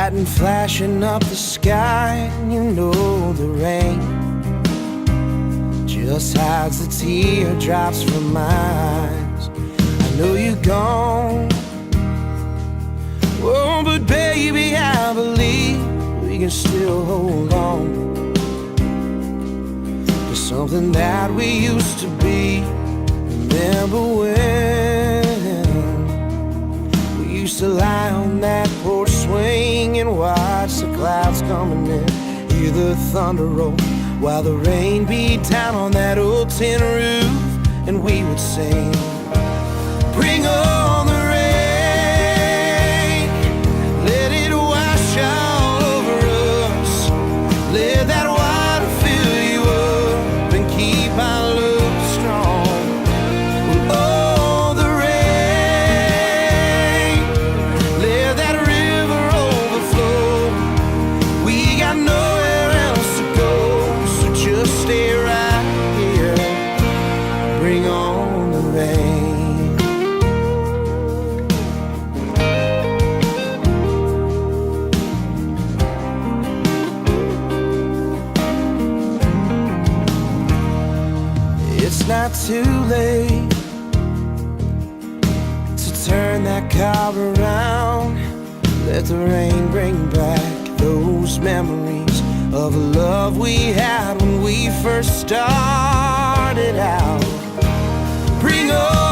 lightning flashing up the sky, and you know the rain just hides the teardrops from my eyes. I know you're gone, oh, but baby, I believe we can still hold on to something that we used to be. Remember when we used to lie on that porch swing and watch the clouds coming in, hear the thunder roll while the rain beat down on that old tin roof, and we would sing, bring on the rain, let it wash all over us, let that water fill you up and keep our love strong. Oh, the rain, let that river overflow. We got nowhere else to go, so just stay right here. Bring on the rain. It's not too late to turn that car around. Let the rain bring back those memories of the love we had when we first started out. Bring on